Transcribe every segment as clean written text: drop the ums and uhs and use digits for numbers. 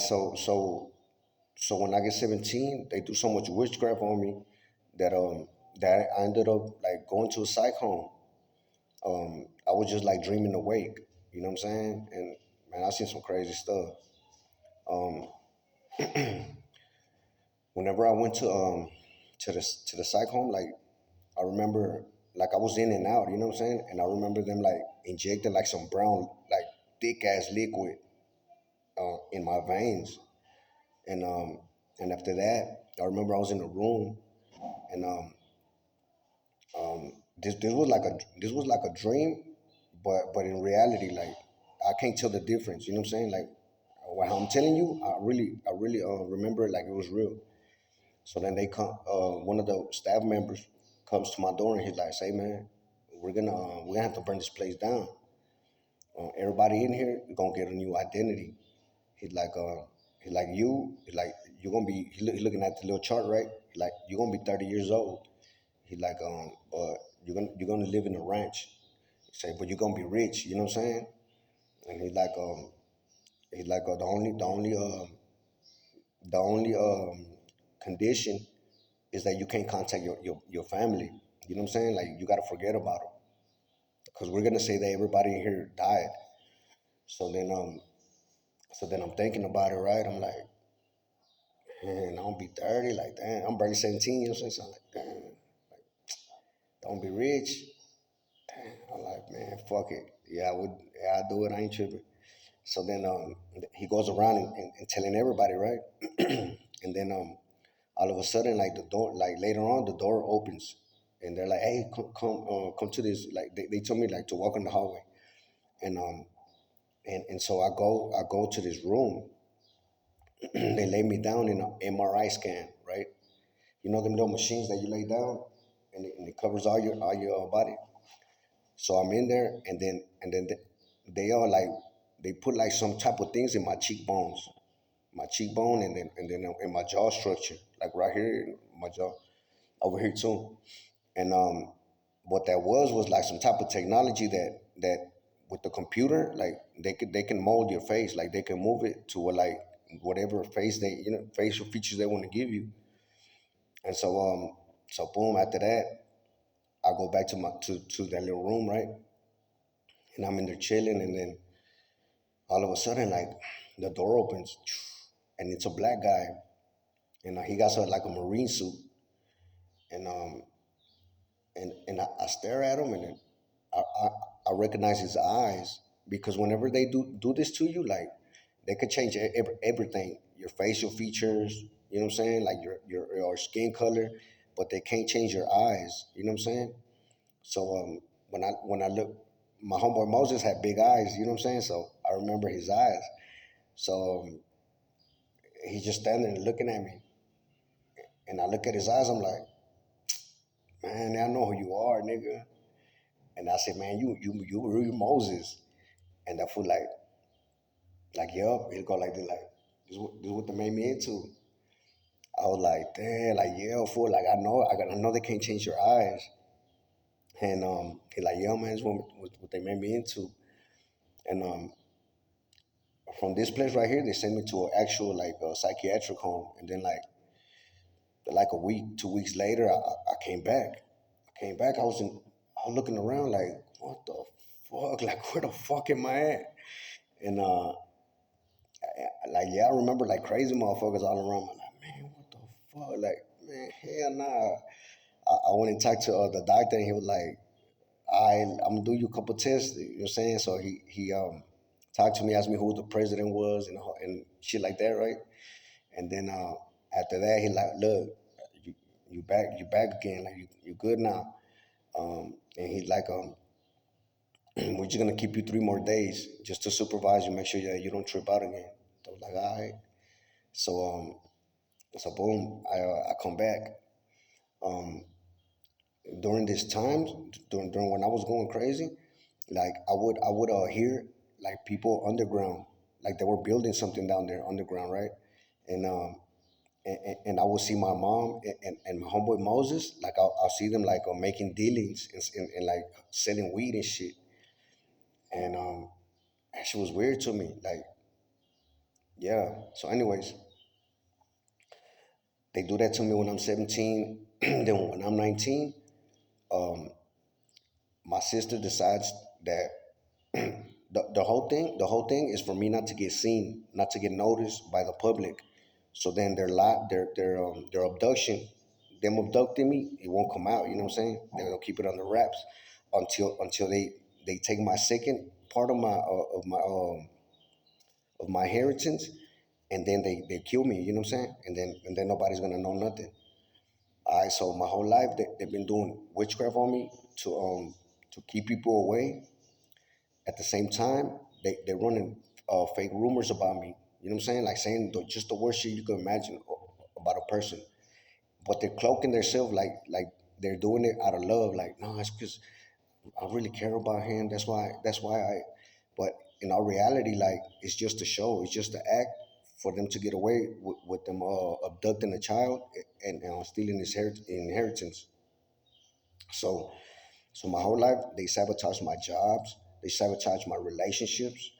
So when I get 17, they do so much witchcraft on me that that I ended up like going to a psych home. I was just like dreaming awake, you know what I'm saying? And man, I seen some crazy stuff. Um, Whenever I went to the psych home, like I remember like I was in and out, you know what I'm saying? And I remember them like injecting like some brown, like thick ass liquid in my veins. And after that, I remember I was in a room and this was like a dream, but in reality, like I can't tell the difference. You know what I'm saying? Like what I'm telling you, I really remember it like it was real. So then they come, one of the staff members comes to my door and he's like, "Say man, we're gonna have to burn this place down. Everybody in here gonna get a new identity." He's like, he's like you're gonna be. He looking at the little chart, right? He like you're gonna be 30 years old. He like, you're gonna live in a ranch. He say, but you're gonna be rich. You know what I'm saying? And he's like, the only condition is that you can't contact your family. You know what I'm saying? Like you gotta forget about them because we're gonna say that everybody in here died. So then I'm thinking about it, right? I'm like, man, I don't be 30, like damn, I'm barely 17, you know what I'm saying? So I'm like, damn, don't be rich. Damn. I'm like, man, fuck it. Yeah, I would. Yeah, I do it. I ain't tripping. So then he goes around and telling everybody, right? And then all of a sudden, like the door, like later on, the door opens, and they're like, "Hey, come to this." Like they told me like to walk in the hallway, and so I go to this room. They lay me down in an MRI scan, right? You know them little machines that you lay down, and it covers all your body. So I'm in there, and then they all like they put like some type of things in my cheekbone, and then in my jaw structure, like right here, in my jaw, over here too. And what that was like some type of technology that with the computer, like they can mold your face, like they can move it to like whatever face they facial features they want to give you. And so boom, after that, I go back to my to that little room, right? And I'm in there chilling, and then all of a sudden, like the door opens, and it's a black guy, and he got like a marine suit, and I stare at him, and then I, I I recognize his eyes because whenever they do this to you, like they could change everything, your facial features, you know what I'm saying, like your skin color, but they can't change your eyes, you know what I'm saying. So when I look, my homeboy Moses had big eyes, you know what I'm saying. So I remember his eyes. So he's just standing there looking at me, and I look at his eyes. I'm like, man, I know who you are, nigga. And I said, man, you Moses. And that fool like, yup. He'll go like this, like this what they made me into. I was like, damn, like yeah, fool. Like I know they can't change your eyes. And he like, yeah, man, it's what they made me into. And from this place right here, they sent me to an actual like psychiatric home. And then like a week, 2 weeks later, I came back. I came back. I was looking around like, what the fuck? Like, where the fuck am I at? And like, yeah, I remember like crazy motherfuckers all around. I'm like, man, what the fuck? Like, man, hell nah. I went and talked to the doctor, and he was like, I'm gonna do you a couple tests. You know what I'm saying? So he talked to me, asked me who the president was, and shit like that, right? And then after that, he like, look, you you back again, like you good now. And he like, we're just gonna keep you 3 more days just to supervise you, make sure that you don't trip out again. I was like, all right. So so boom, I come back. Um, During this time, during when I was going crazy, like I would hear like people underground, like they were building something down there underground, right? And and I would see my mom and my homeboy Moses, like I'll see them like making dealings and like selling weed and shit. And that shit was weird to me. Like Yeah. So, anyways, they do that to me when I'm 17. Then when I'm 19, um, my sister decides that the whole thing is for me not to get seen, not to get noticed by the public. So then their abduction, them abducting me, it won't come out. You know what I'm saying? They'll keep it under wraps until they take my second part of my inheritance, and then they kill me. You know what I'm saying? And then nobody's gonna know nothing. All right. So my whole life they've been doing witchcraft on me to keep people away. At the same time, they're running fake rumors about me. You know what I'm saying? Like saying just the worst shit you could imagine about a person. But they're cloaking themselves like they're doing it out of love. Like, no, it's because I really care about him. That's why I. But in our reality, like it's just a show. It's just an act for them to get away with them abducting a child and stealing his inheritance. So so my whole life they sabotage my jobs. They sabotage my relationships.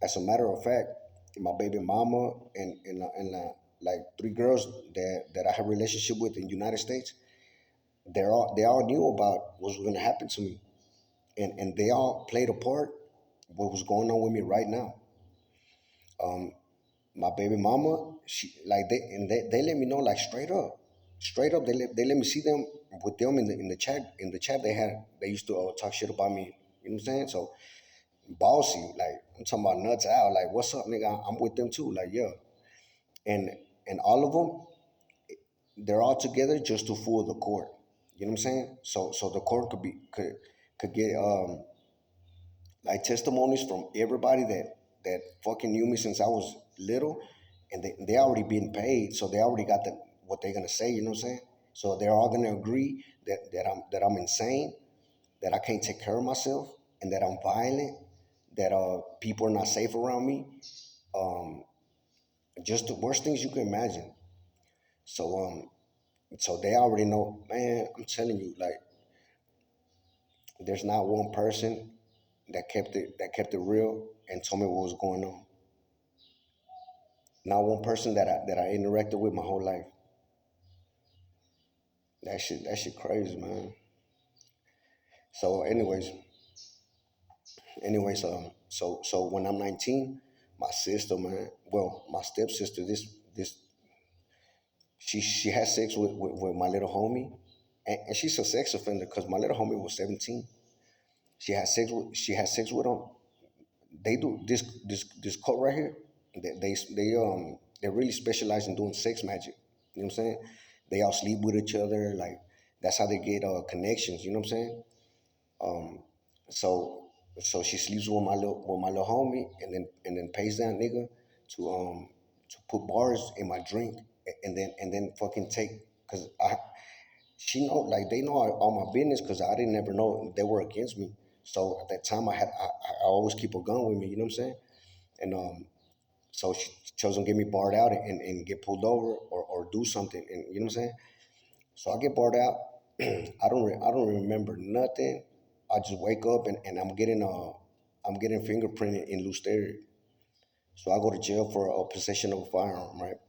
As a matter of fact, my baby mama and like three girls that I have a relationship with in the United States, they all knew about what was going to happen to me, and they all played a part what was going on with me right now. Um, my baby mama, she like they let me know like straight up they let me see them with them in the chat they used to talk shit about me. You know what I'm saying? So bossy, like I'm talking about nuts out. Like what's up, nigga? I'm with them too. Like yeah, and and all of them, they're all together just to fool the court. You know what I'm saying? So the court could get like testimonies from everybody that fucking knew me since I was little, and they already been paid, so they already got what they're gonna say. You know what I'm saying? So they're all gonna agree that I'm insane, that I can't take care of myself, and that I'm violent, that people are not safe around me. Um, just the worst things you can imagine. So so they already know, man. I'm telling you, like there's not one person that kept it real and told me what was going on. Not one person that I interacted with my whole life. That shit crazy, man. So so when I'm 19, my sister, man, well, my stepsister, this she had sex with my little homie, and she's a sex offender because my little homie was 17. She had sex with him. They do this cult right here. They really specialize in doing sex magic. You know what I'm saying? They all sleep with each other. Like that's how they get connections. You know what I'm saying? Um, so so she sleeps with my little homie, and then pays that nigga to put bars in my drink, and then fucking take, because I she know, like they know all my business, because I didn't ever know they were against me. So at that time I always keep a gun with me. You know what I'm saying? And so she chose to get me barred out and get pulled over or do something. And you know what I'm saying? So I get barred out. I don't remember nothing. I just wake up and I'm getting fingerprinted in Lusteria. So I go to jail for a possession of a firearm, right?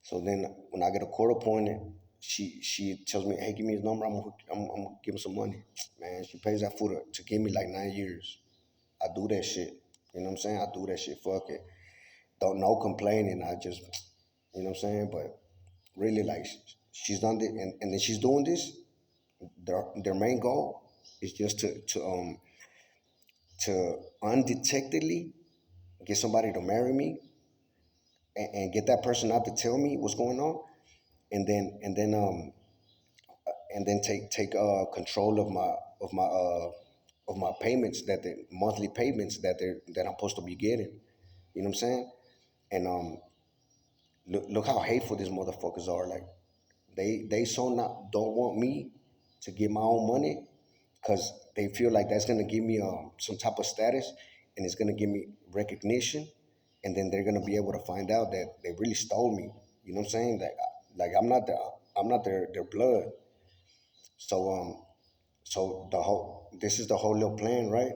So then when I get a court appointed, she tells me, hey, give me his number. I'm gonna give him some money. Man, she pays that fool to give me like 9 years. I do that shit. You know what I'm saying? I do that shit. Fuck it. Don't no complaining. I just, you know what I'm saying? But really, like she's done it, and then she's doing this. Their main goal is just to undetectedly get somebody to marry me, and get that person not to tell me what's going on, and then take control of my payments, that the monthly payments that I'm supposed to be getting. You know what I'm saying? And look how hateful these motherfuckers are. Like they so not don't want me to get my own money, because they feel like that's gonna give me some type of status, and it's gonna give me recognition, and then they're gonna be able to find out that they really stole me. You know what I'm saying? Like I'm not their blood. So so this is the whole little plan, right?